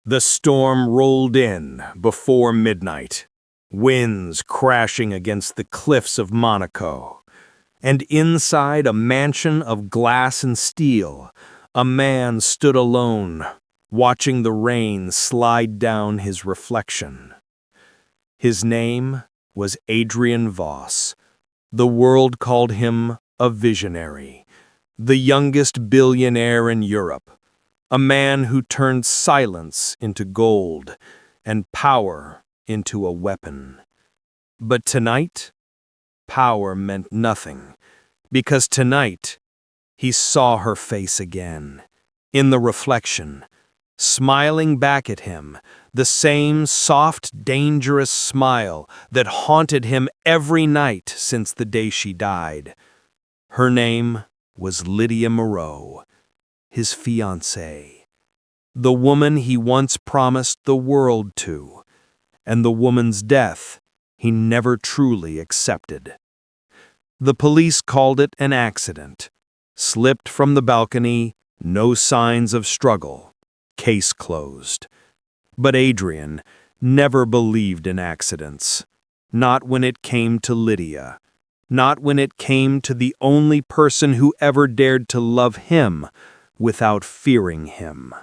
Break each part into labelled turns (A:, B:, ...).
A: The storm rolled in before midnight, winds crashing against the cliffs of Monaco. And inside a mansion of glass and steel, a man stood alone, watching the rain slide down his reflection. His name was Adrian Voss. The world called him a visionary, the youngest billionaire in Europe, a man who turned silence into gold and power into a weapon. But tonight, power meant nothing, because tonight he saw her face again, in the reflection, smiling back at him, the same soft, dangerous smile that haunted him every night since the day she died. Her name was Lydia Moreau, his fiancée, the woman he once promised the world to, and the woman's death he never truly accepted. The police called it an accident. Slipped from the balcony, no signs of struggle. Case closed. But Adrian never believed in accidents. Not when it came to Lydia. Not when it came to the only person who ever dared to love him without fearing him.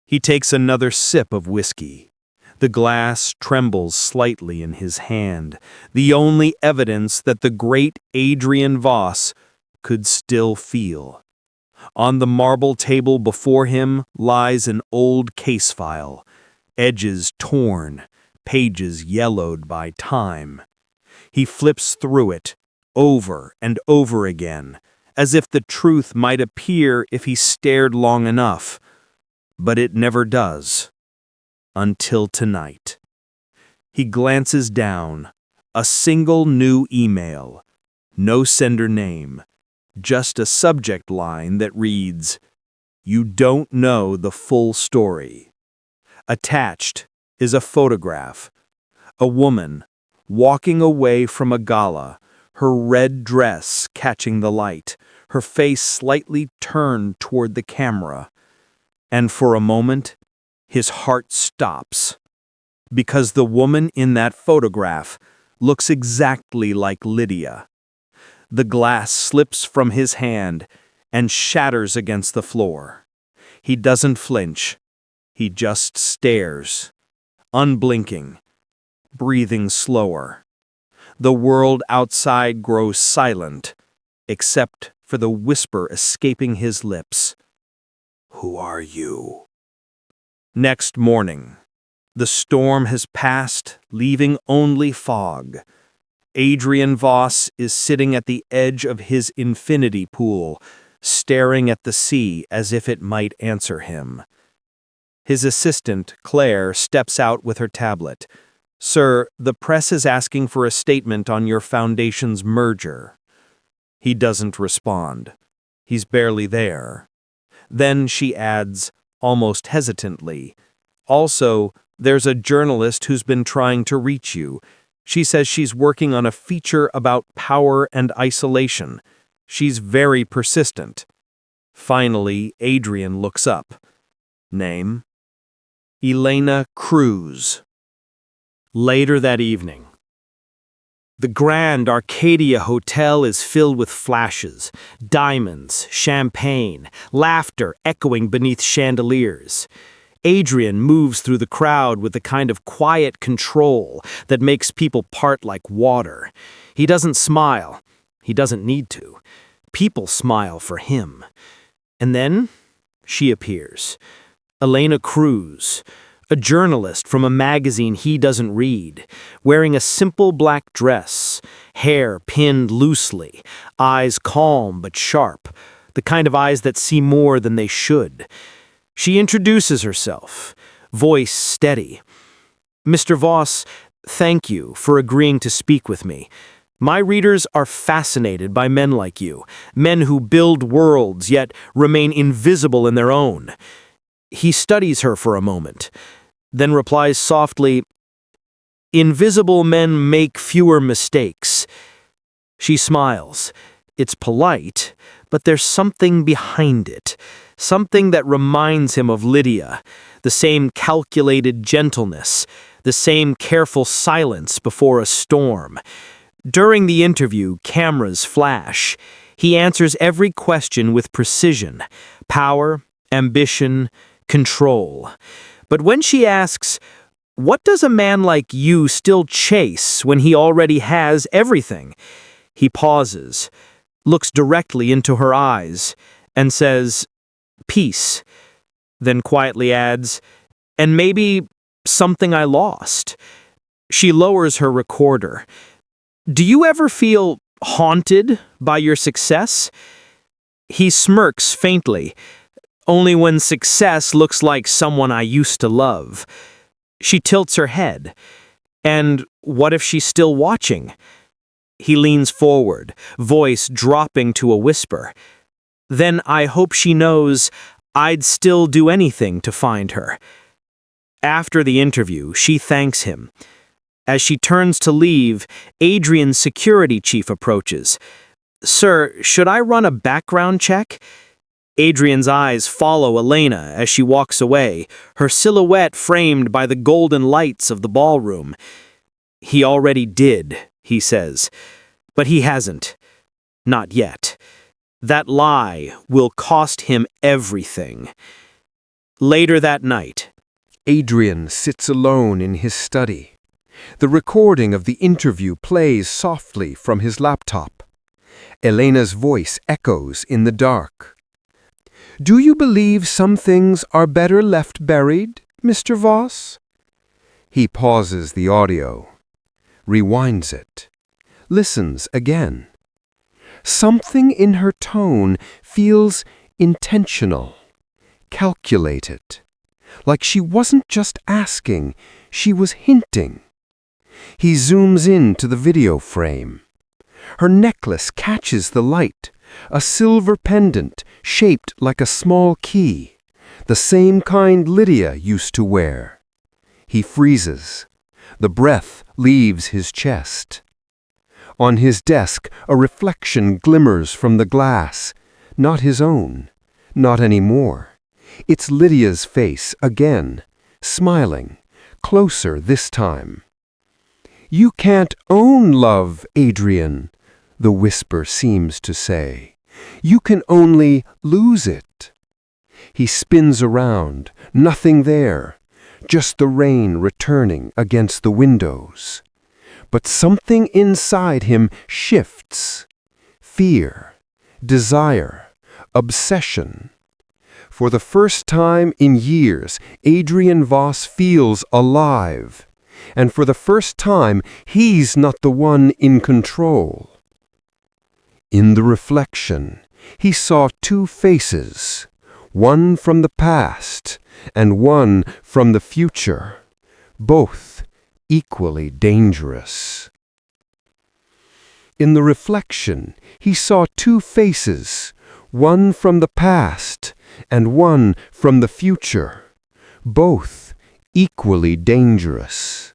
A: He takes another sip of whiskey. The glass trembles slightly in his hand, the only evidence that the great Adrian Voss could still feel. On the marble table before him lies an old case file, edges torn, pages yellowed by time. He flips through it, over and over again, as if the truth might appear if he stared long enough. But it never does. Until tonight. He glances down, a single new email, no sender name, just a subject line that reads, "You don't know the full story." Attached is a photograph, a woman walking away from a gala, her red dress catching the light, her face slightly turned toward the camera. And for a moment, his heart stops, because the woman in that photograph looks exactly like Lydia. The glass slips from his hand and shatters against the floor. He doesn't flinch. He just stares, unblinking, breathing slower. The world outside grows silent, except for the whisper escaping his lips. "Who are you?" Next morning, the storm has passed, leaving only fog. Adrian Voss is sitting at the edge of his infinity pool, staring at the sea as if it might answer him. His assistant, Claire, steps out with her tablet. "Sir, the press is asking for a statement on your foundation's merger." He doesn't respond. He's barely there. Then she adds, almost hesitantly, "Also, there's a journalist who's been trying to reach you. She says she's working on a feature about power and isolation. She's very persistent." Finally, Adrian looks up. Name? Elena Cruz. Later that evening. The Grand Arcadia Hotel is filled with flashes, diamonds, champagne, laughter echoing beneath chandeliers. Adrian moves through the crowd with the kind of quiet control that makes people part like water. He doesn't smile. He doesn't need to. People smile for him. And then she appears. Elena Cruz, a journalist from a magazine he doesn't read, wearing a simple black dress, hair pinned loosely, eyes calm but sharp, the kind of eyes that see more than they should. She introduces herself, voice steady. "Mr. Voss, thank you for agreeing to speak with me. My readers are fascinated by men like you, men who build worlds yet remain invisible in their own." He studies her for a moment, then replies softly, "Invisible men make fewer mistakes." She smiles. It's polite, but there's something behind it, something that reminds him of Lydia, the same calculated gentleness, the same careful silence before a storm. During the interview, cameras flash. He answers every question with precision, power, ambition, control. But when she asks, "What does a man like you still chase when he already has everything?" he pauses, looks directly into her eyes, and says, "Peace," then quietly adds, "And maybe something I lost." She lowers her recorder. "Do you ever feel haunted by your success?" He smirks faintly. "Only when success looks like someone I used to love." She tilts her head. "And what if she's still watching?" He leans forward, voice dropping to a whisper. "Then I hope she knows I'd still do anything to find her." After the interview, she thanks him. As she turns to leave, Adrian's security chief approaches. "Sir, should I run a background check?" Adrian's eyes follow Elena as she walks away, her silhouette framed by the golden lights of the ballroom. "He already did," he says. "But he hasn't. Not yet. That lie will cost him everything." Later that night,
B: Adrian sits alone in his study. The recording of the interview plays softly from his laptop. Elena's voice echoes in the dark. "Do you believe some things are better left buried, Mr. Voss?" He pauses the audio, rewinds it, listens again. Something in her tone feels intentional, calculated, like she wasn't just asking, she was hinting. He zooms in to the video frame. Her necklace catches the light, a silver pendant shaped like a small key, the same kind Lydia used to wear. He freezes. The breath leaves his chest. On his desk, a reflection glimmers from the glass. Not his own. Not anymore. It's Lydia's face again, smiling, closer this time. "You can't own love, Adrian," the whisper seems to say. "You can only lose it." He spins around, nothing there, just the rain returning against the windows. But something inside him shifts. Fear, desire, obsession. For the first time in years, Adrian Voss feels alive. And for the first time, he's not the one in control. In the reflection, he saw two faces, one from the past and one from the future, both equally dangerous. In the reflection, he saw two faces, one from the past and one from the future, both equally dangerous.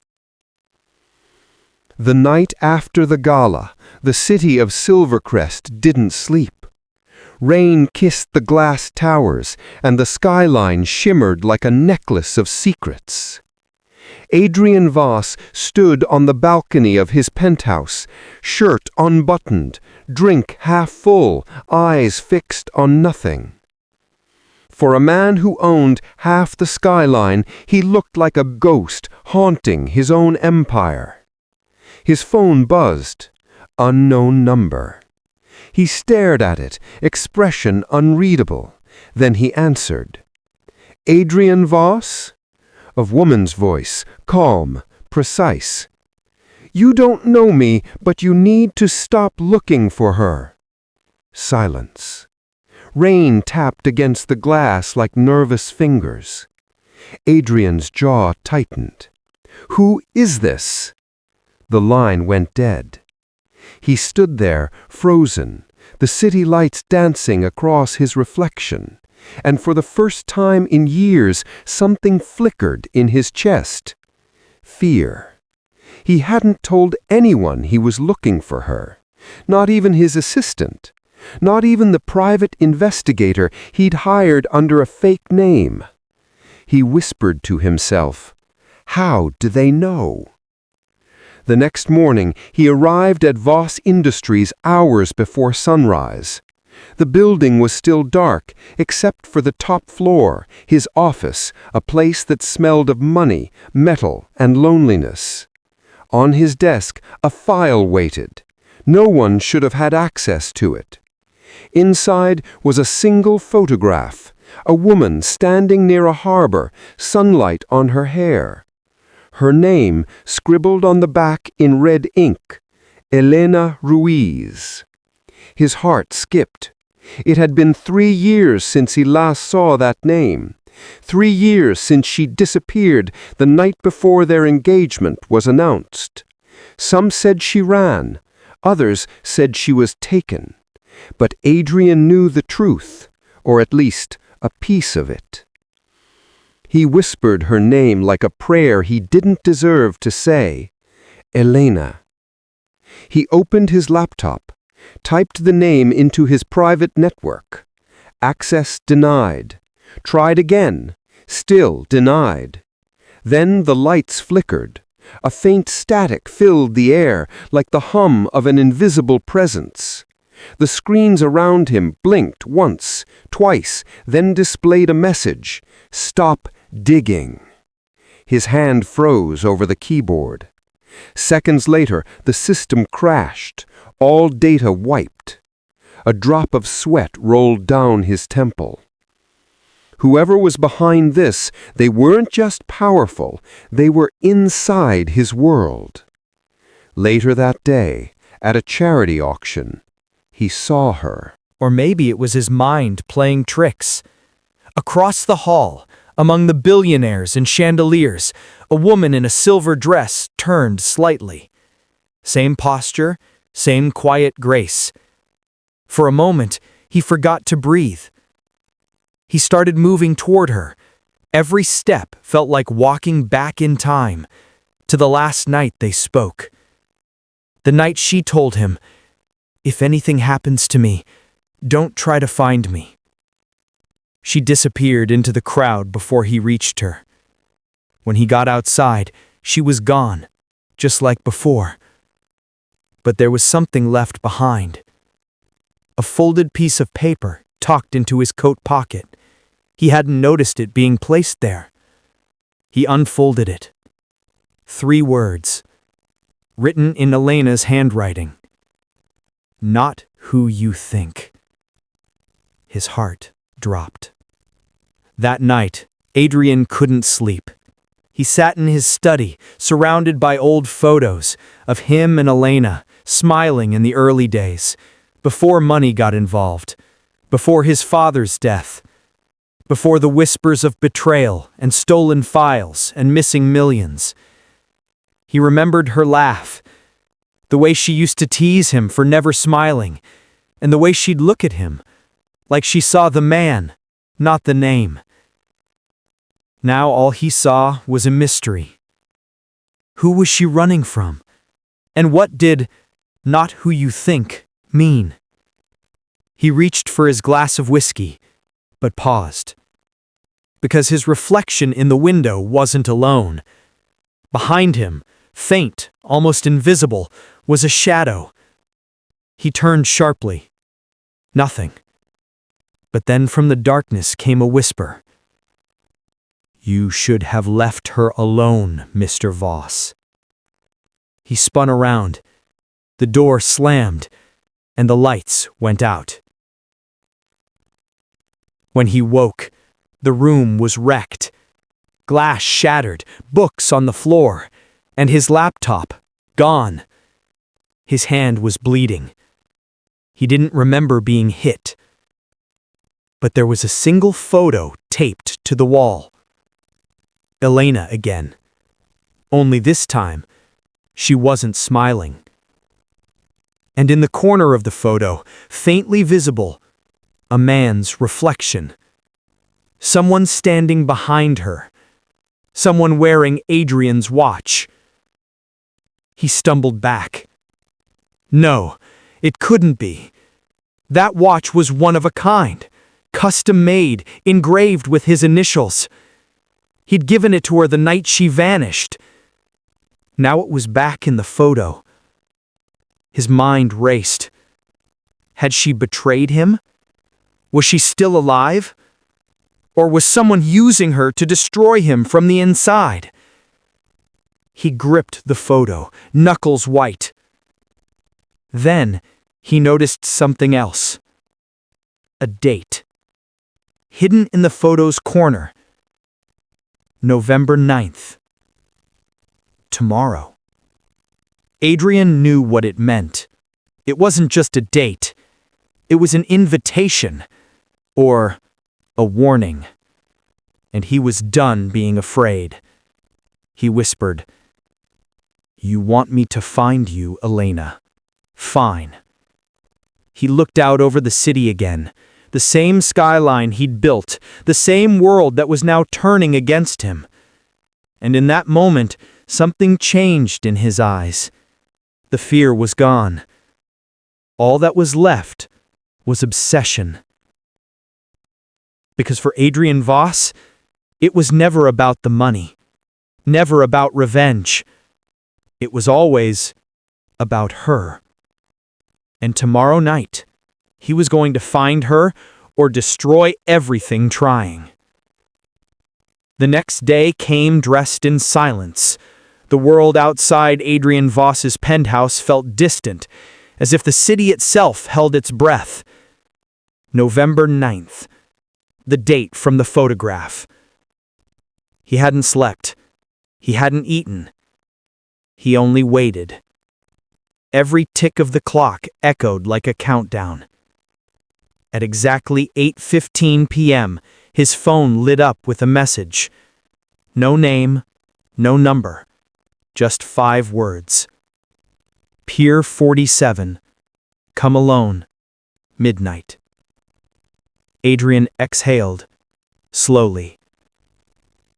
B: The night after the gala, the city of Silvercrest didn't sleep. Rain kissed the glass towers, and the skyline shimmered like a necklace of secrets. Adrian Voss stood on the balcony of his penthouse, shirt unbuttoned, drink half full, eyes fixed on nothing. For a man who owned half the skyline, he looked like a ghost haunting his own empire. His phone buzzed. Unknown number. He stared at it, expression unreadable. Then he answered. "Adrian Voss?" A woman's voice, calm, precise. "You don't know me, but you need to stop looking for her." Silence. Rain tapped against the glass like nervous fingers. Adrian's jaw tightened. "Who is this?" The line went dead. He stood there, frozen, the city lights dancing across his reflection, and for the first time in years, something flickered in his chest. Fear. He hadn't told anyone he was looking for her, not even his assistant, not even the private investigator he'd hired under a fake name. He whispered to himself, "How do they know?" The next morning, he arrived at Voss Industries hours before sunrise. The building was still dark, except for the top floor, his office, a place that smelled of money, metal, and loneliness. On his desk, a file waited. No one should have had access to it. Inside was a single photograph, a woman standing near a harbor, sunlight on her hair. Her name scribbled on the back in red ink, Elena Ruiz. His heart skipped. It had been 3 years since he last saw that name. 3 years since she disappeared the night before their engagement was announced. Some said she ran. Others said she was taken. But Adrian knew the truth, or at least a piece of it. He whispered her name like a prayer he didn't deserve to say. Elena. He opened his laptop, typed the name into his private network. Access denied. Tried again. Still denied. Then the lights flickered. A faint static filled the air like the hum of an invisible presence. The screens around him blinked once, twice, then displayed a message. Stop digging. His hand froze over the keyboard. Seconds later, the system crashed, all data wiped. A drop of sweat rolled down his temple. Whoever was behind this, they weren't just powerful, they were inside his world. Later that day, at a charity auction, he saw her.
A: Or maybe it was his mind playing tricks. Across the hall, among the billionaires and chandeliers, a woman in a silver dress turned slightly. Same posture, same quiet grace. For a moment, he forgot to breathe. He started moving toward her. Every step felt like walking back in time, to the last night they spoke. The night she told him, "If anything happens to me, don't try to find me." She disappeared into the crowd before he reached her. When he got outside, she was gone, just like before. But there was something left behind. A folded piece of paper tucked into his coat pocket. He hadn't noticed it being placed there. He unfolded it. 3 words, written in Elena's handwriting. Not who you think. His heart dropped. That night, Adrian couldn't sleep. He sat in his study, surrounded by old photos of him and Elena, smiling in the early days, before money got involved, before his father's death, before the whispers of betrayal and stolen files and missing millions. He remembered her laugh, the way she used to tease him for never smiling, and the way she'd look at him, like she saw the man, not the name. Now all he saw was a mystery. Who was she running from? And what did "not who you think" mean? He reached for his glass of whiskey, but paused. Because his reflection in the window wasn't alone. Behind him, faint, almost invisible, was a shadow. He turned sharply. Nothing. But then from the darkness came a whisper. "You should have left her alone, Mr. Voss." He spun around. The door slammed, and the lights went out. When he woke, the room was wrecked. Glass shattered, books on the floor, and his laptop gone. His hand was bleeding. He didn't remember being hit. But there was a single photo taped to the wall. Elena again. Only this time, she wasn't smiling. And in the corner of the photo, faintly visible, a man's reflection. Someone standing behind her. Someone wearing Adrian's watch. He stumbled back. No, it couldn't be. That watch was one of a kind, custom-made, engraved with his initials. He'd given it to her the night she vanished. Now it was back in the photo. His mind raced. Had she betrayed him? Was she still alive? Or was someone using her to destroy him from the inside? He gripped the photo, knuckles white. Then he noticed something else. A date. Hidden in the photo's corner. November 9th. Tomorrow. Adrian knew what it meant. It wasn't just a date. It was an invitation. Or a warning. And he was done being afraid. He whispered, "You want me to find you, Elena. Fine." He looked out over the city again, the same skyline he'd built, the same world that was now turning against him. And in that moment, something changed in his eyes. The fear was gone. All that was left was obsession. Because for Adrian Voss, it was never about the money, never about revenge. It was always about her. And tomorrow night, he was going to find her or destroy everything trying. The next day came dressed in silence. The world outside Adrian Voss's penthouse felt distant, as if the city itself held its breath. November 9th, the date from the photograph. He hadn't slept. He hadn't eaten. He only waited. Every tick of the clock echoed like a countdown. At exactly 8:15 p.m., his phone lit up with a message. No name, no number, just 5 words. Pier 47, come alone, midnight. Adrian exhaled, slowly.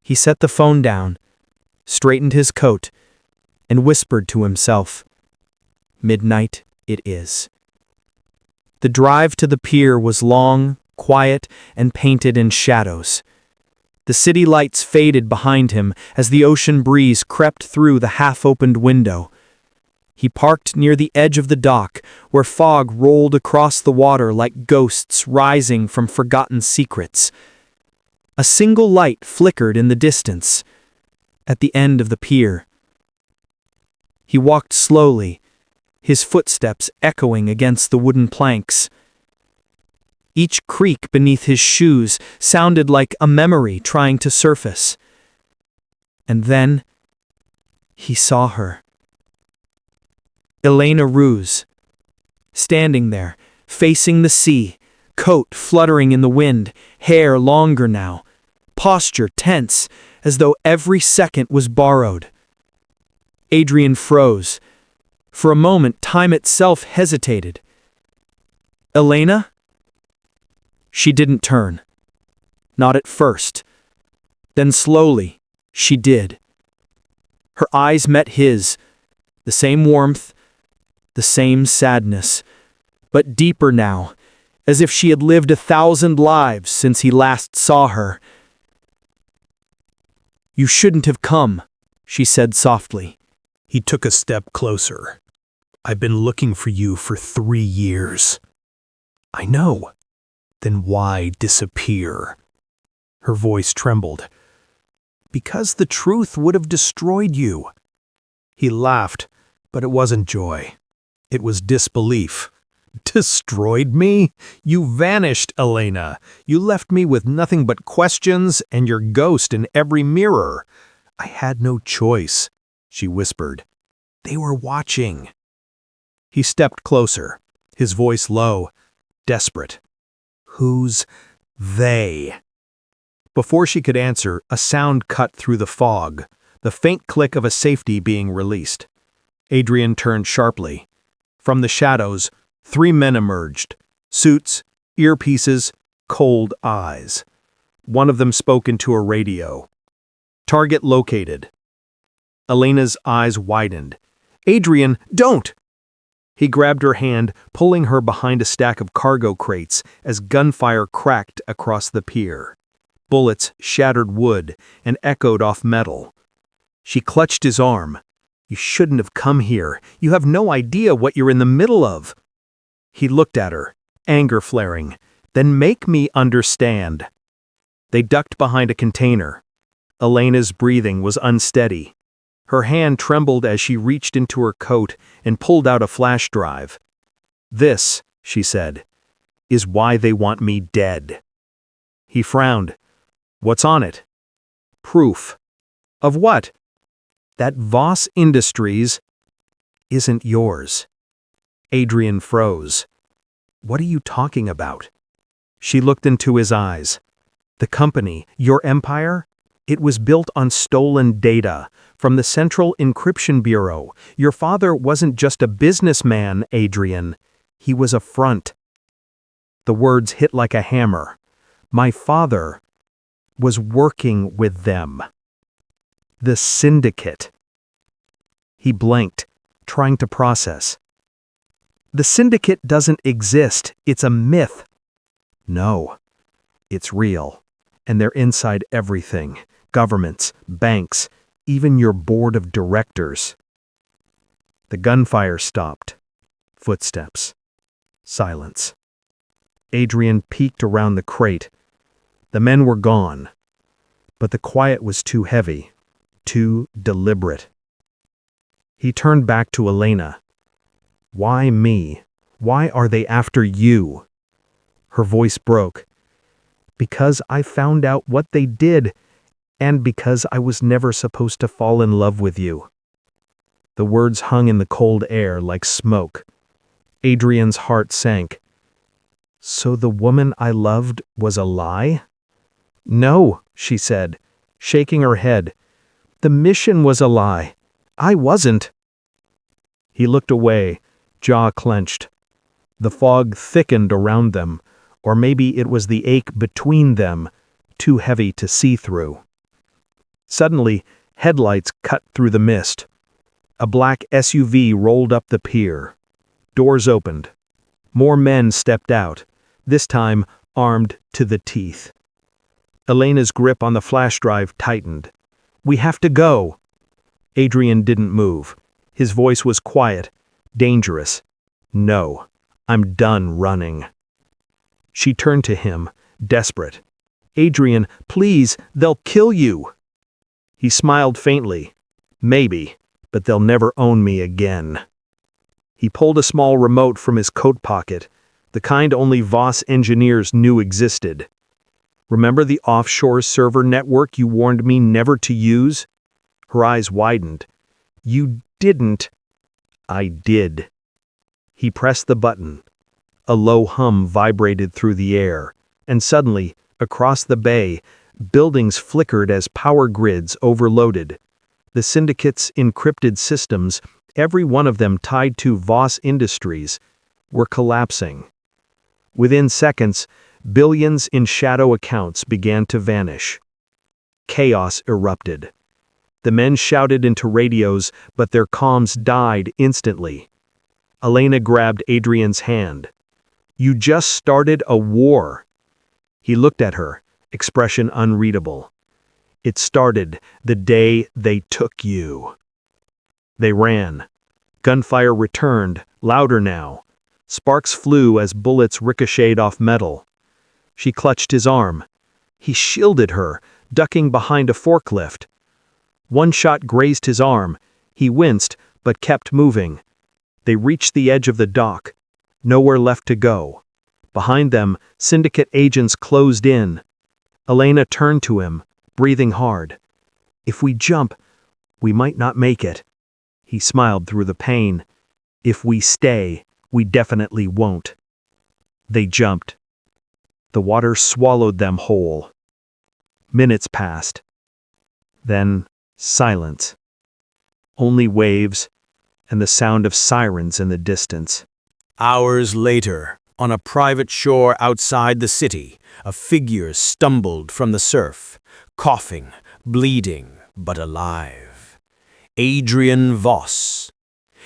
A: He set the phone down, straightened his coat, and whispered to himself, "Midnight it is." The drive to the pier was long, quiet, and painted in shadows. The city lights faded behind him as the ocean breeze crept through the half-opened window. He parked near the edge of the dock, where fog rolled across the water like ghosts rising from forgotten secrets. A single light flickered in the distance, at the end of the pier. He walked slowly, his footsteps echoing against the wooden planks. Each creak beneath his shoes sounded like a memory trying to surface. And then he saw her. Elena Ruse, standing there, facing the sea, coat fluttering in the wind, hair longer now, posture tense, as though every second was borrowed. Adrian froze. For a moment, time itself hesitated. Elena? She didn't turn. Not at first. Then slowly, she did. Her eyes met his, the same warmth, the same sadness, but deeper now, as if she had lived 1,000 lives since he last saw her. "You shouldn't have come," she said softly.
C: He took a step closer. "I've been looking for you for 3 years." "I know." "Then why disappear?" Her voice trembled. "Because the truth would have destroyed you." He laughed, but it wasn't joy. It was disbelief. "Destroyed me? You vanished, Elena. You left me with nothing but questions and your ghost in every mirror." "I had no choice," she whispered. "They were watching." He stepped closer, his voice low, desperate. "Who's they?" Before she could answer, a sound cut through the fog, the faint click of a safety being released. Adrian turned sharply. From the shadows, 3 men emerged, suits, earpieces, cold eyes. One of them spoke into a radio. "Target located." Elena's eyes widened. "Adrian, don't!" He grabbed her hand, pulling her behind a stack of cargo crates as gunfire cracked across the pier. Bullets shattered wood and echoed off metal. She clutched his arm. "You shouldn't have come here. You have no idea what you're in the middle of." He looked at her, anger flaring. "Then make me understand." They ducked behind a container. Elena's breathing was unsteady. Her hand trembled as she reached into her coat and pulled out a flash drive. "This," she said, "is why they want me dead." He frowned. "What's on it?" "Proof." "Of what?" "That Voss Industries isn't yours." Adrian froze. "What are you talking about?" She looked into his eyes. "The company, your empire? It was built on stolen data from the Central Encryption Bureau. Your father wasn't just a businessman, Adrian. He was a front." The words hit like a hammer. "My father was working with them. The Syndicate." He blinked, trying to process. "The Syndicate doesn't exist. It's a myth." "No, it's real. And they're inside everything. Governments, banks, even your board of directors." The gunfire stopped. Footsteps. Silence. Adrian peeked around the crate. The men were gone. But the quiet was too heavy, too deliberate. He turned back to Elena. "Why me? Why are they after you?" Her voice broke. "Because I found out what they did, and because I was never supposed to fall in love with you." The words hung in the cold air like smoke. Adrian's heart sank. "So the woman I loved was a lie?" "No," she said, shaking her head. "The mission was a lie. I wasn't." He looked away, jaw clenched. The fog thickened around them, or maybe it was the ache between them, too heavy to see through. Suddenly, headlights cut through the mist. A black SUV rolled up the pier. Doors opened. More men stepped out, this time armed to the teeth. Elena's grip on the flash drive tightened. "We have to go." Adrian didn't move. His voice was quiet, dangerous. "No, I'm done running." She turned to him, desperate. "Adrian, please, they'll kill you." He smiled faintly. "Maybe, but they'll never own me again." He pulled a small remote from his coat pocket, the kind only Voss engineers knew existed. "Remember the offshore server network you warned me never to use?" Her eyes widened. "You didn't." "I did." He pressed the button. A low hum vibrated through the air, and suddenly, across the bay, buildings flickered as power grids overloaded. The Syndicate's encrypted systems, every one of them tied to Voss Industries, were collapsing. Within seconds, billions in shadow accounts began to vanish. Chaos erupted. The men shouted into radios, but their comms died instantly. Elena grabbed Adrian's hand. "You just started a war." He looked at her, expression unreadable. "It started the day they took you." They ran. Gunfire returned, louder now. Sparks flew as bullets ricocheted off metal. She clutched his arm. He shielded her, ducking behind a forklift. One shot grazed his arm. He winced, but kept moving. They reached the edge of the dock. Nowhere left to go. Behind them, Syndicate agents closed in. Elena turned to him, breathing hard. "If we jump, we might not make it." He smiled through the pain. "If we stay, we definitely won't." They jumped. The water swallowed them whole. Minutes passed. Then silence. Only waves and the sound of sirens in the distance.
A: Hours later, on a private shore outside the city, a figure stumbled from the surf, coughing, bleeding, but alive. Adrian Voss.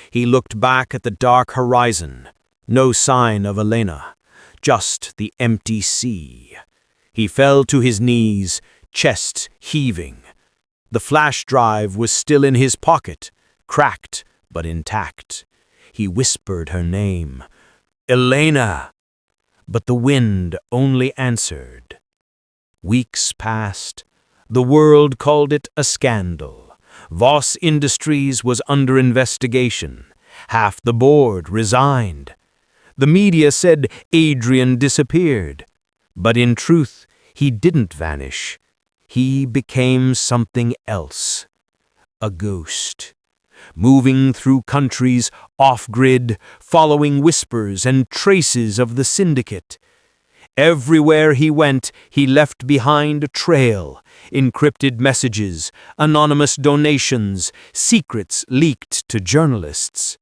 A: He looked back at the dark horizon. No sign of Elena, just the empty sea. He fell to his knees, chest heaving. The flash drive was still in his pocket, cracked but intact. He whispered her name, Elena, but the wind only answered. Weeks passed. The world called it a scandal. Voss Industries was under investigation. Half the board resigned. The media said Adrian disappeared. But in truth, he didn't vanish. He became something else. A ghost. Moving through countries off-grid, following whispers and traces of the Syndicate. Everywhere he went, he left behind a trail, encrypted messages, anonymous donations, secrets leaked to journalists.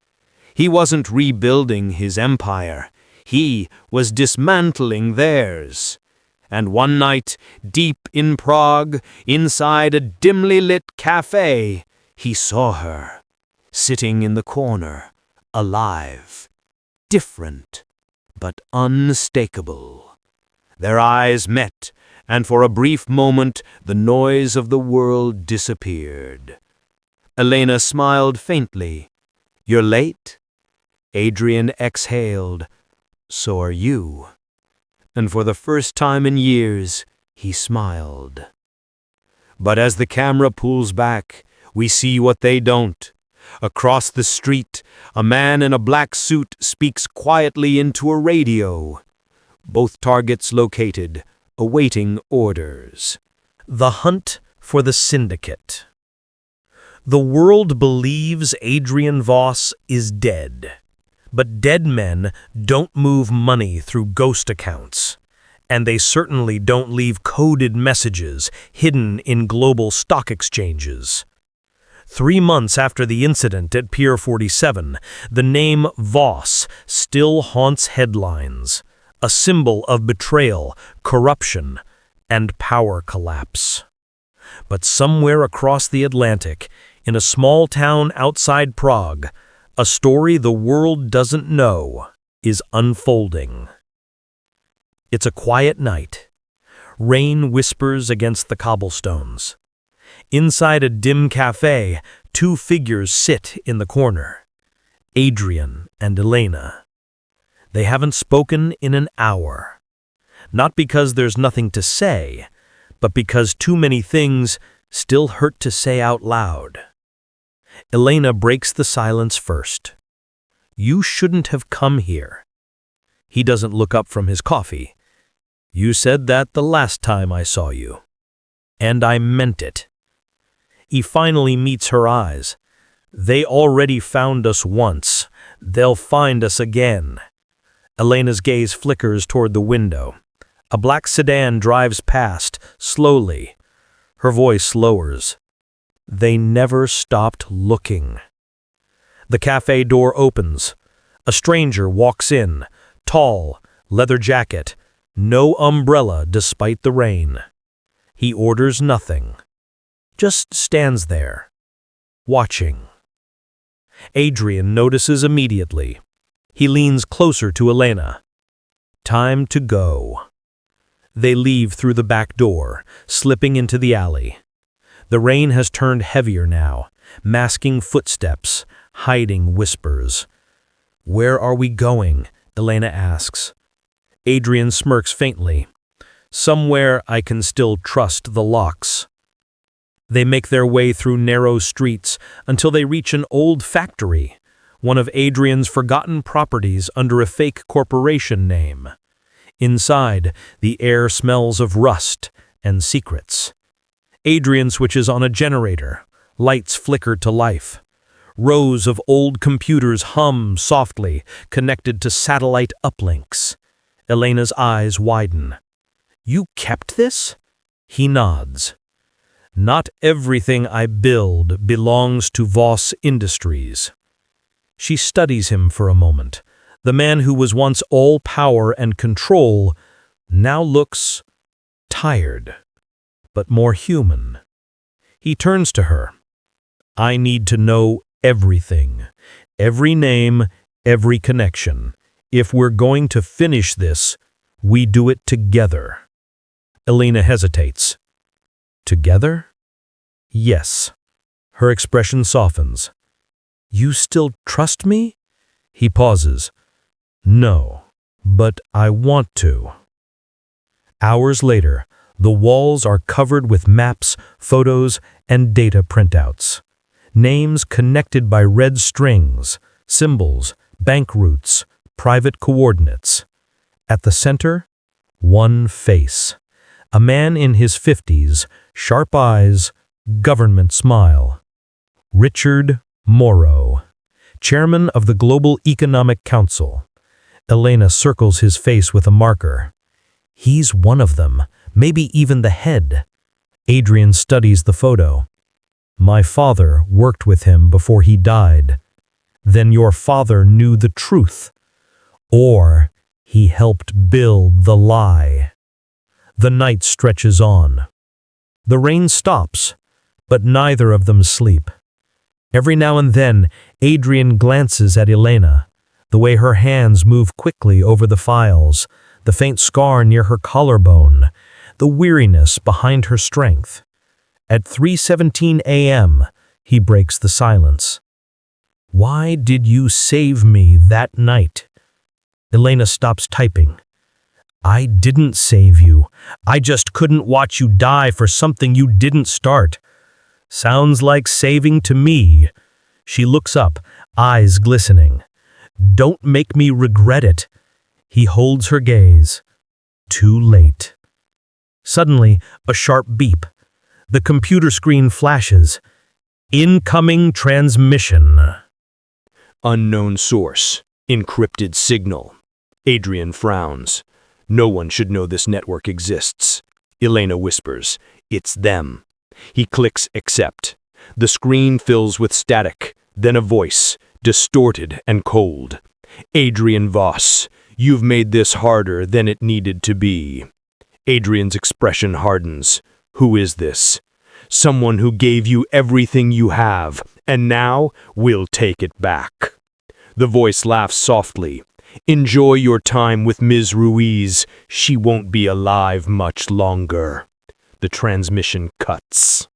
A: He wasn't rebuilding his empire. He was dismantling theirs. And one night, deep in Prague, inside a dimly lit cafe, he saw her, sitting in the corner, alive, different, but unmistakable. Their eyes met, and for a brief moment the noise of the world disappeared. Elena smiled faintly. "You're late?" Adrian exhaled. "So are you." And for the first time in years, he smiled. But as the camera pulls back, we see what they don't. Across the street, a man in a black suit speaks quietly into a radio. Both targets located, awaiting orders.
C: The hunt for the Syndicate. The world believes Adrian Voss is dead. But dead men don't move money through ghost accounts. And they certainly don't leave coded messages hidden in global stock exchanges. 3 months after the incident at Pier 47, the name Voss still haunts headlines, a symbol of betrayal, corruption, and power collapse. But somewhere across the Atlantic, in a small town outside Prague, a story the world doesn't know is unfolding. It's a quiet night. Rain whispers against the cobblestones. Inside a dim cafe, 2 figures sit in the corner, Adrian and Elena. They haven't spoken in an hour. Not because there's nothing to say, but because too many things still hurt to say out loud. Elena breaks the silence first. "You shouldn't have come here." He doesn't look up from his coffee. "You said that the last time I saw you. And I meant it." He finally meets her eyes. "They already found us once. They'll find us again." Elena's gaze flickers toward the window. A black sedan drives past, slowly. Her voice lowers. "They never stopped looking." The cafe door opens. A stranger walks in, tall, leather jacket, no umbrella despite the rain. He orders nothing. Just stands there, watching. Adrian notices immediately. He leans closer to Elena. Time to go. They leave through the back door, slipping into the alley. The rain has turned heavier now, masking footsteps, hiding whispers. "Where are we going?" Elena asks. Adrian smirks faintly. "Somewhere I can still trust the locks." They make their way through narrow streets until they reach an old factory, one of Adrian's forgotten properties under a fake corporation name. Inside, the air smells of rust and secrets. Adrian switches on a generator. Lights flicker to life. Rows of old computers hum softly, connected to satellite uplinks. Elena's eyes widen. "You kept this?" He nods. "Not everything I build belongs to Voss Industries." She studies him for a moment. The man who was once all power and control now looks tired, but more human. He turns to her. "I need to know everything, every name, every connection. If we're going to finish this, we do it together." Elena hesitates. Together? Yes. Her expression softens. You still trust me? He pauses. No, but I want to. Hours later, the walls are covered with maps, photos, and data printouts. Names connected by red strings, symbols, bank routes, private coordinates. At the center, one face. A man in his 50s, sharp eyes, government smile. Richard Morrow, chairman of the Global Economic Council. Elena circles his face with a marker. He's one of them, maybe even the head. Adrian studies the photo. My father worked with him before he died. Then your father knew the truth. Or he helped build the lie. The night stretches on. The rain stops, but neither of them sleep. Every now and then, Adrian glances at Elena, the way her hands move quickly over the files, the faint scar near her collarbone, the weariness behind her strength. At 3:17 a.m., he breaks the silence. Why did you save me that night? Elena stops typing. I didn't save you. I just couldn't watch you die for something you didn't start. Sounds like saving to me. She looks up, eyes glistening. Don't make me regret it. He holds her gaze. Too late. Suddenly, a sharp beep. The computer screen flashes. Incoming transmission.
A: Unknown source. Encrypted signal. Adrian frowns. No one should know this network exists. Elena whispers, it's them. He clicks accept. The screen fills with static, then a voice, distorted and cold. Adrian Voss, you've made this harder than it needed to be. Adrian's expression hardens. Who is this? Someone who gave you everything you have, and now we'll take it back. The voice laughs softly. Enjoy your time with Ms. Ruiz. She won't be alive much longer. The transmission cuts.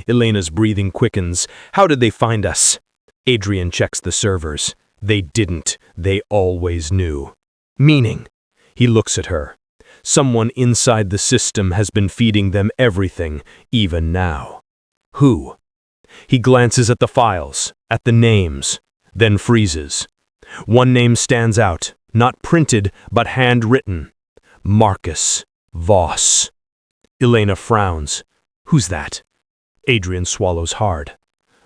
A: Elena's breathing quickens. How did they find us? Adrian checks the servers. They didn't. They always knew. Meaning? He looks at her. Someone inside the system has been feeding them everything, even now. Who? He glances at the files, at the names, then freezes. One name stands out, not printed, but handwritten. Marcus Voss. Elena frowns. Who's that? Adrian swallows hard.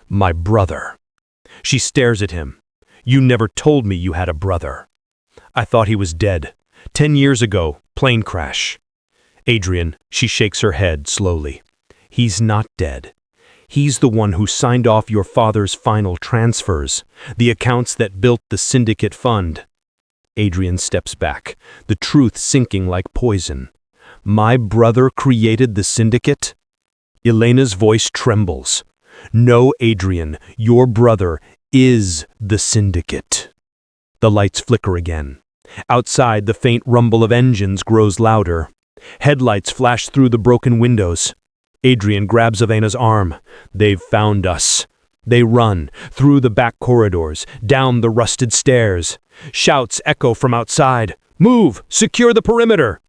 A: My brother. She stares at him. You never told me you had a brother. I thought he was dead. 10 years ago, plane crash. Adrian, she shakes her head slowly. He's not dead. He's the one who signed off your father's final transfers, the accounts that built the Syndicate fund. Adrian steps back, the truth sinking like poison. My brother created the Syndicate? Elena's voice trembles. No, Adrian, your brother is the Syndicate. The lights flicker again. Outside, the faint rumble of engines grows louder. Headlights flash through the broken windows. Adrian grabs Elena's arm. They've found us. They run, through the back corridors, down the rusted stairs. Shouts echo from outside. Move! Secure the perimeter!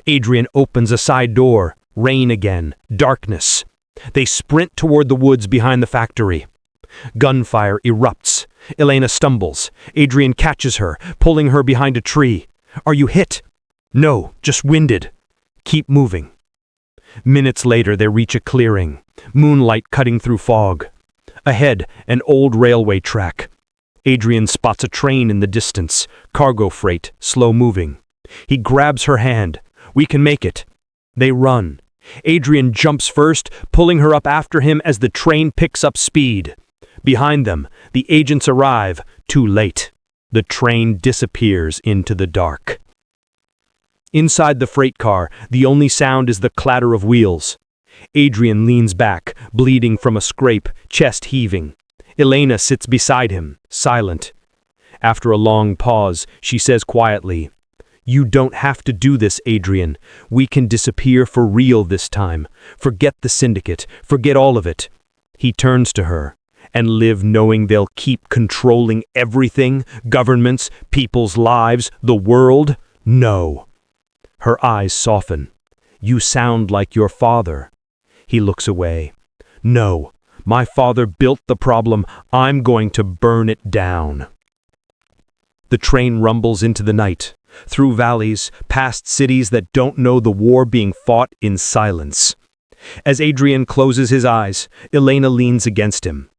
A: Adrian opens a side door. Rain again. Darkness. They sprint toward the woods behind the factory. Gunfire erupts. Elena stumbles. Adrian catches her, pulling her behind a tree. Are you hit? No, just winded. Keep moving. Minutes later, they reach a clearing. Moonlight cutting through fog. Ahead, an old railway track. Adrian spots a train in the distance. Cargo freight, slow moving. He grabs her hand. We can make it. They run. Adrian jumps first, pulling her up after him as the train picks up speed. Behind them, the agents arrive, too late. The train disappears into the dark. Inside the freight car, the only sound is the clatter of wheels. Adrian leans back, bleeding from a scrape, chest heaving. Elena sits beside him, silent. After a long pause, she says quietly,
C: You don't have to do this, Adrian. We can disappear for real this time. Forget the Syndicate. Forget all of it. He turns to her. And live knowing they'll keep controlling everything, governments, people's lives, the world? No. Her eyes soften. You sound like your father. He looks away. No, my father built the problem. I'm going to burn it down. The train rumbles into the night, through valleys, past cities that don't know the war being fought in silence. As Adrian closes his eyes, Elena leans against him.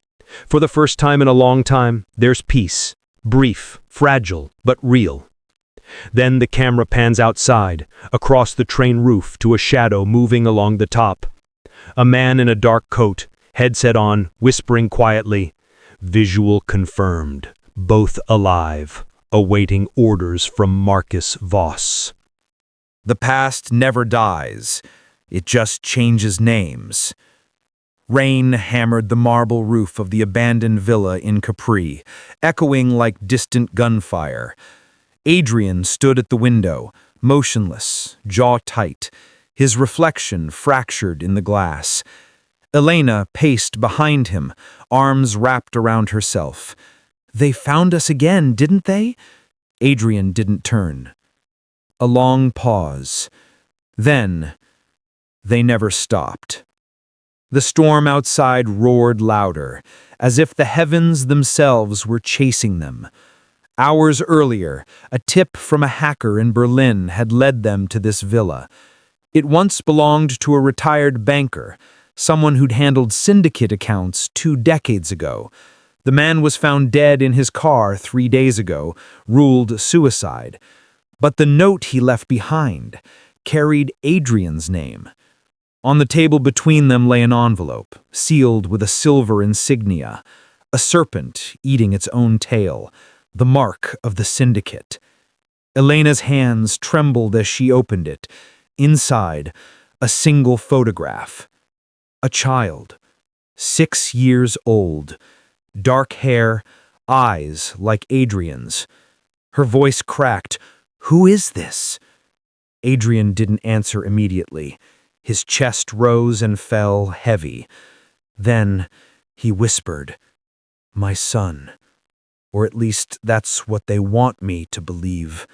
C: For the first time in a long time, there's peace. Brief, fragile, but real. Then the camera pans outside, across the train roof to a shadow moving along the top. A man in a dark coat, headset on, whispering quietly. Visual confirmed. Both alive, awaiting orders from Marcus Voss.
A: The past never dies. It just changes names. Rain hammered the marble roof of the abandoned villa in Capri, echoing like distant gunfire. Adrian stood at the window, motionless, jaw tight, his reflection fractured in the glass. Elena paced behind him, arms wrapped around herself. They found us again, didn't they? Adrian didn't turn. A long pause. Then, they never stopped. The storm outside roared louder, as if the heavens themselves were chasing them. Hours earlier, a tip from a hacker in Berlin had led them to this villa. It once belonged to a retired banker, someone who'd handled Syndicate accounts 2 decades ago. The man was found dead in his car 3 days ago, ruled suicide. But the note he left behind carried Adrian's name. On the table between them lay an envelope, sealed with a silver insignia, a serpent eating its own tail, the mark of the Syndicate. Elena's hands trembled as she opened it. Inside, a single photograph. A child, 6 years old, dark hair, eyes like Adrian's. Her voice cracked. "Who is this?" Adrian didn't answer immediately. His chest rose and fell heavy. Then he whispered, "My son. Or at least that's what they want me to believe."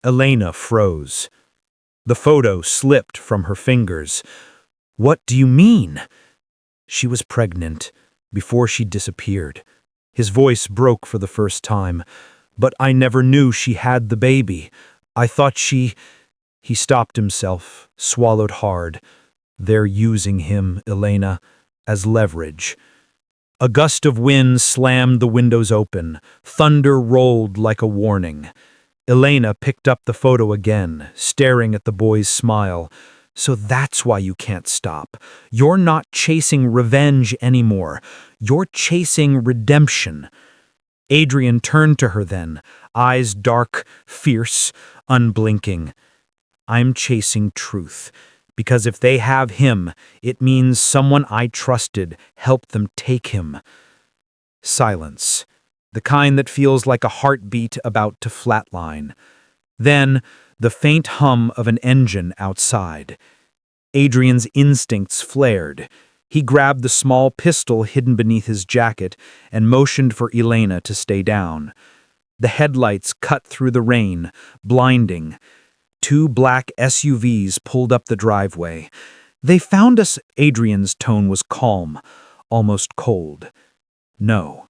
A: Elena froze. The photo slipped from her fingers. "What do you mean?" She was pregnant before she disappeared. His voice broke for the first time. "But I never knew she had the baby. I thought she—" He stopped himself, swallowed hard. "They're using him, Elena, as leverage." A gust of wind slammed the windows open. Thunder rolled like a warning. Elena picked up the photo again, staring at the boy's smile. "So that's why you can't stop. You're not chasing revenge anymore. You're chasing redemption." Adrian turned to her then, eyes dark, fierce, unblinking. "I'm chasing truth, because if they have him, it means someone I trusted helped them take him." Silence, the kind that feels like a heartbeat about to flatline. Then, the faint hum of an engine outside. Adrian's instincts flared. He grabbed the small pistol hidden beneath his jacket and motioned for Elena to stay down. The headlights cut through the rain, blinding. 2 black SUVs pulled up the driveway. "They found us." Adrian's tone was calm, almost cold. "No,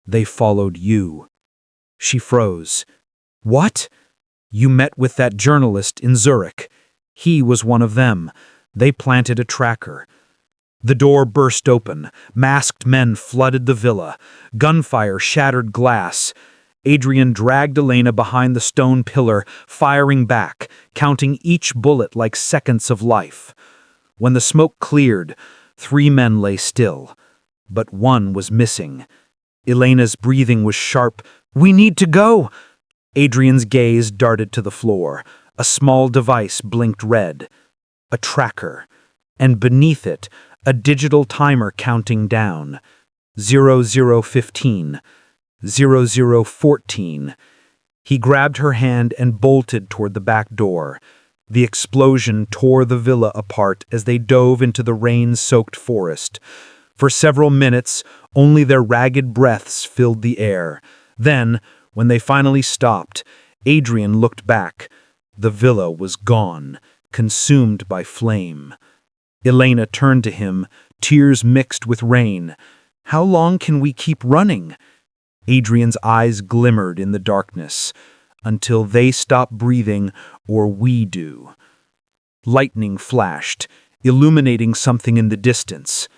A: they followed you." She froze. "What?" "You met with that journalist in Zurich. He was one of them. They planted a tracker." The door burst open. Masked men flooded the villa. Gunfire shattered glass. Adrian dragged Elena behind the stone pillar, firing back, counting each bullet like seconds of life. When the smoke cleared, 3 men lay still. But one was missing. Elena's breathing was sharp. "We need to go!" Adrian's gaze darted to the floor. A small device blinked red. A tracker. And beneath it, a digital timer counting down. 0015. 0014.
C: He grabbed her hand and bolted toward the back door. The explosion tore the villa apart as they dove into the rain-soaked forest. For several minutes, only their ragged breaths filled the air. Then, when they finally stopped, Adrian looked back. The villa was gone, consumed by flame. Elena turned to him, tears mixed with rain. "How long can we keep running?" Adrian's eyes glimmered in the darkness. "Until they stop breathing, or we do." Lightning flashed, illuminating something in the distance.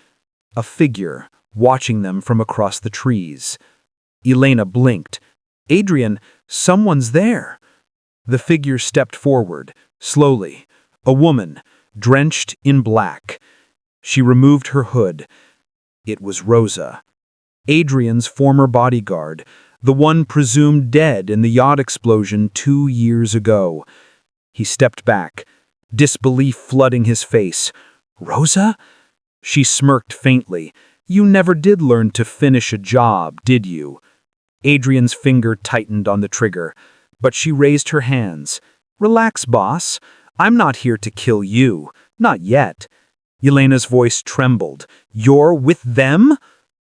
C: A figure, watching them from across the trees. Elena blinked. "Adrian, someone's there." The figure stepped forward, slowly. A woman, drenched in black. She removed her hood. It was Rosa, Adrian's former bodyguard, the one presumed dead in the yacht explosion 2 years ago. He stepped back, disbelief flooding his face. "Rosa?" She smirked faintly. "You never did learn to finish a job, did you?" Adrian's finger tightened on the trigger, but she raised her hands. "Relax, boss. I'm not here to kill you. Not yet." Elena's voice trembled. "You're with them?"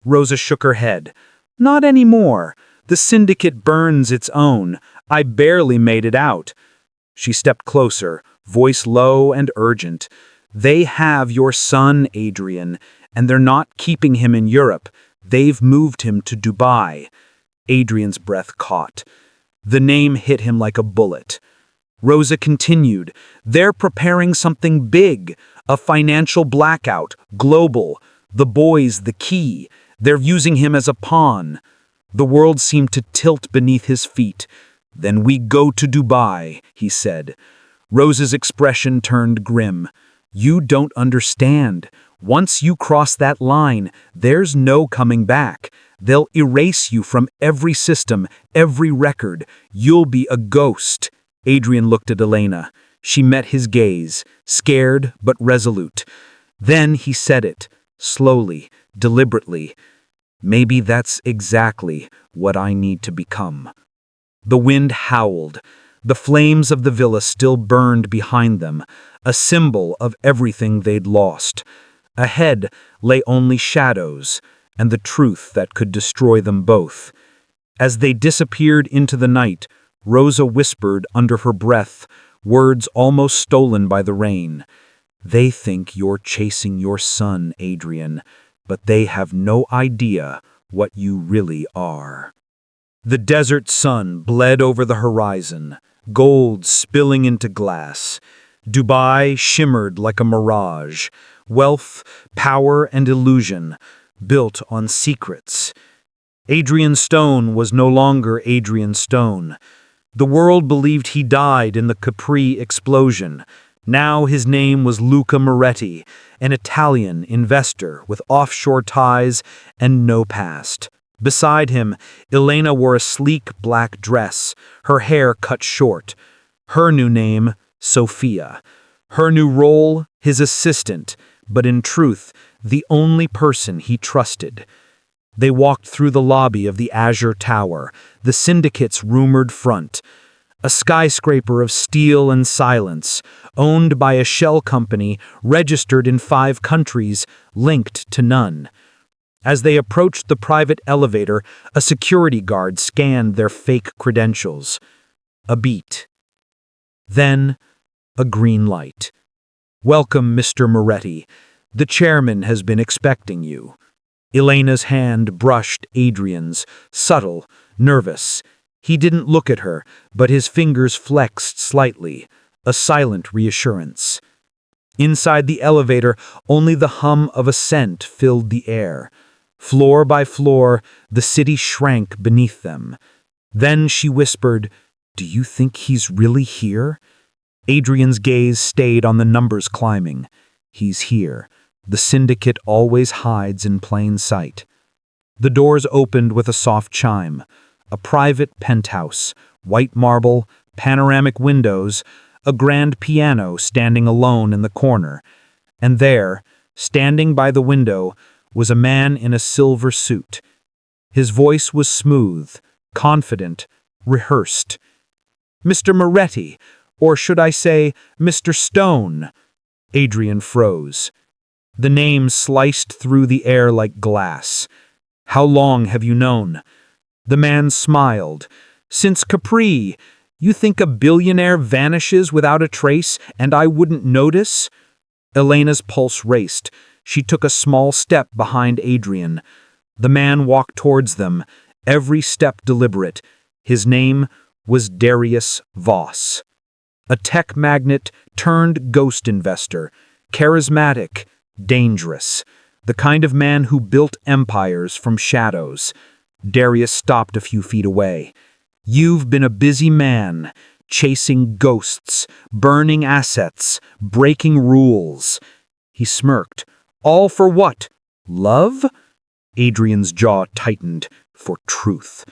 C: Rosa shook her head. "Not anymore. The Syndicate burns its own. I barely made it out." She stepped closer, voice low and urgent. "They have your son, Adrian, and they're not keeping him in Europe. They've moved him to Dubai." Adrian's breath caught. The name hit him like a bullet. Rosa continued, "They're preparing something big, a financial blackout, global. The boy's the key. They're using him as a pawn." The world seemed to tilt beneath his feet. "Then we go to Dubai," he said. Rosa's expression turned grim. "You don't understand. Once you cross that line, there's no coming back. They'll erase you from every system, every record. You'll be a ghost." Adrian looked at Elena. She met his gaze, scared but resolute. Then he said it, slowly, deliberately. "Maybe that's exactly what I need to become." The wind howled. The flames of the villa still burned behind them, a symbol of everything they'd lost. Ahead lay only shadows, and the truth that could destroy them both. As they disappeared into the night, Rosa whispered under her breath, words almost stolen by the rain. "They think you're chasing your son, Adrian, but they have no idea what you really are." The desert sun bled over the horizon, gold spilling into glass. Dubai shimmered like a mirage, wealth, power, and illusion, built on secrets. Adrian Stone was no longer Adrian Stone. The world believed he died in the Capri explosion. Now his name was Luca Moretti, an Italian investor with offshore ties and no past. Beside him, Elena wore a sleek black dress, her hair cut short. Her new name, Sophia. Her new role, his assistant, but in truth, the only person he trusted. They walked through the lobby of the Azure Tower, the Syndicate's rumored front. A skyscraper of steel and silence, owned by a shell company registered in 5 countries, linked to none. As they approached the private elevator, a security guard scanned their fake credentials. A beat. Then, a green light. "Welcome, Mr. Moretti. The chairman has been expecting you." Elena's hand brushed Adrian's, subtle, nervous. He didn't look at her, but his fingers flexed slightly, a silent reassurance. Inside the elevator, only the hum of ascent filled the air. Floor by floor, the city shrank beneath them. Then she whispered, "Do you think he's really here?" Adrian's gaze stayed on the numbers climbing. "He's here. The Syndicate always hides in plain sight." The doors opened with a soft chime. A private penthouse, white marble, panoramic windows, a grand piano standing alone in the corner. And there, standing by the window, was a man in a silver suit. His voice was smooth, confident, rehearsed. "Mr. Moretti, or should I say, Mr. Stone?" Adrian froze. The name sliced through the air like glass. "How long have you known?" The man smiled. "Since Capri. You think a billionaire vanishes without a trace, and I wouldn't notice?" Elena's pulse raced. She took a small step behind Adrian. The man walked towards them, every step deliberate. His name was Adrian Voss. A tech magnate turned ghost investor, charismatic, dangerous, the kind of man who built empires from shadows. Darius stopped a few feet away. "You've been a busy man, chasing ghosts, burning assets, breaking rules." He smirked. "All for what? Love?" Adrian's jaw tightened. "For truth."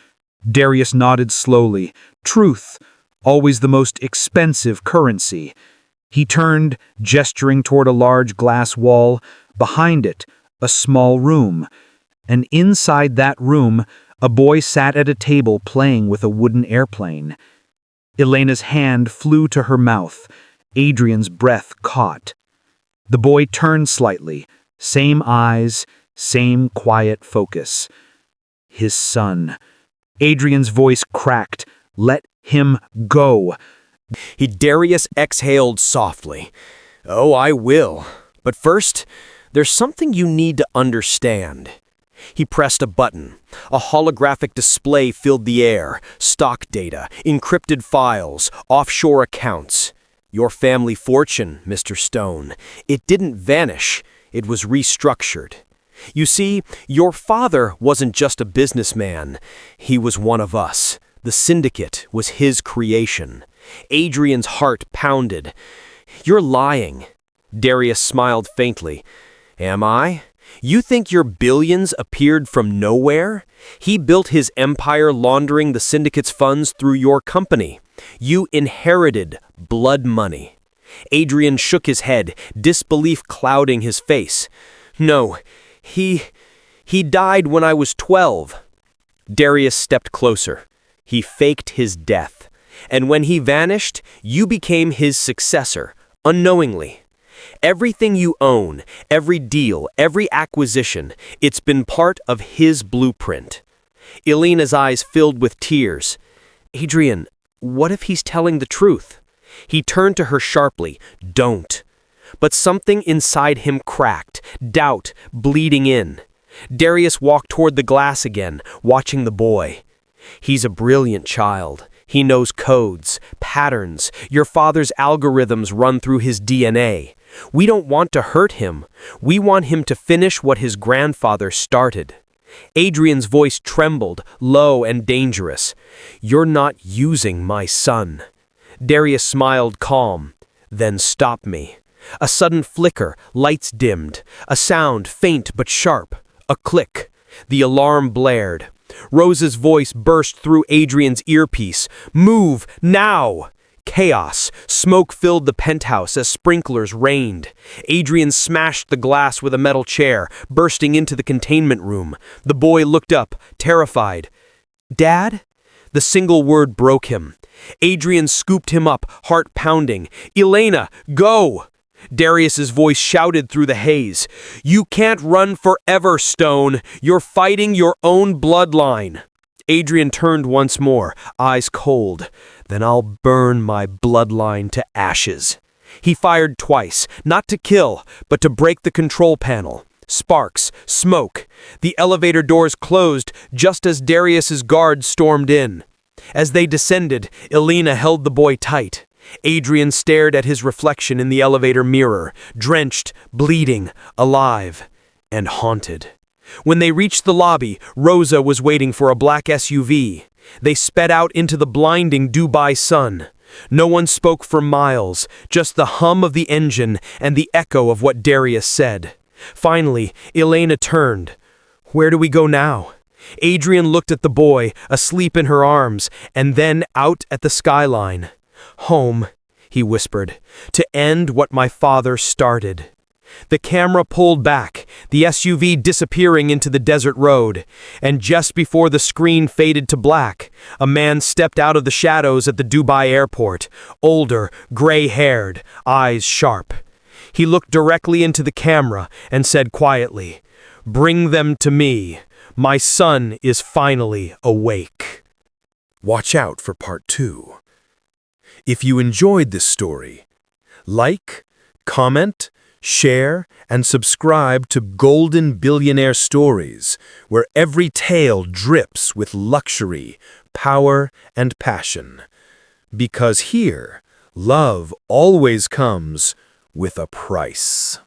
C: Darius nodded slowly. "Truth, always the most expensive currency." He turned, gesturing toward a large glass wall. Behind it, a small room. And inside that room, a boy sat at a table playing with a wooden airplane. Elena's hand flew to her mouth. Adrian's breath caught. The boy turned slightly. Same eyes, same quiet focus. His son. Adrian's voice cracked. "Let him go."
A: Darius exhaled softly. "Oh, I will. But first, there's something you need to understand." He pressed a button. A holographic display filled the air. Stock data, encrypted files, offshore accounts. Your family fortune, Mr. Stone. It didn't vanish. It was restructured. You see, your father wasn't just a businessman. He was one of us. The Syndicate was his creation. Adrian's heart pounded. "You're lying." Darius smiled faintly. "Am I? You think your billions appeared from nowhere? He built his empire laundering the Syndicate's funds through your company. You inherited blood money." Adrian shook his head, disbelief clouding his face. "No, he died when I was 12. Darius stepped closer. He faked his death. And when he vanished, you became his successor, unknowingly. Everything you own, every deal, every acquisition, it's been part of his blueprint." Elena's eyes filled with tears. "Adrian, what if he's telling the truth?" He turned to her sharply. "Don't." But something inside him cracked, doubt bleeding in. Darius walked toward the glass again, watching the boy. "He's a brilliant child. He knows codes, patterns. Your father's algorithms run through his DNA. We don't want to hurt him. We want him to finish what his grandfather started." Adrian's voice trembled, low and dangerous. "You're not using my son." Darius smiled calm. "Then stop me." A sudden flicker, lights dimmed. A sound, faint but sharp. A click. The alarm blared. Rose's voice burst through Adrian's earpiece. "Move, now!" Chaos. Smoke filled the penthouse as sprinklers rained. Adrian smashed the glass with a metal chair, bursting into the containment room. The boy looked up, terrified. "Dad?" The single word broke him. Adrian scooped him up, heart pounding. "Elena, go!" Darius's voice shouted through the haze. "You can't run forever, Stone. You're fighting your own bloodline." Adrian turned once more, eyes cold. "Then I'll burn my bloodline to ashes." He fired twice, not to kill, but to break the control panel. Sparks, smoke. The elevator doors closed just as Darius's guards stormed in. As they descended, Elena held the boy tight. Adrian stared at his reflection in the elevator mirror, drenched, bleeding, alive, and haunted. When they reached the lobby, Rosa was waiting for a black SUV. They sped out into the blinding Dubai sun. No one spoke for miles, just the hum of the engine and the echo of what Darius said. Finally, Elena turned. "Where do we go now?" Adrian looked at the boy, asleep in her arms, and then out at the skyline. "Home," he whispered, "to end what my father started." The camera pulled back, the SUV disappearing into the desert road, and just before the screen faded to black, a man stepped out of the shadows at the Dubai airport, older, gray-haired, eyes sharp. He looked directly into the camera and said quietly, "Bring them to me. My son is finally awake."
D: Watch out for part 2. If you enjoyed this story, like, comment, share, and subscribe to Golden Billionaire Stories, where every tale drips with luxury, power, and passion. Because here, love always comes with a price.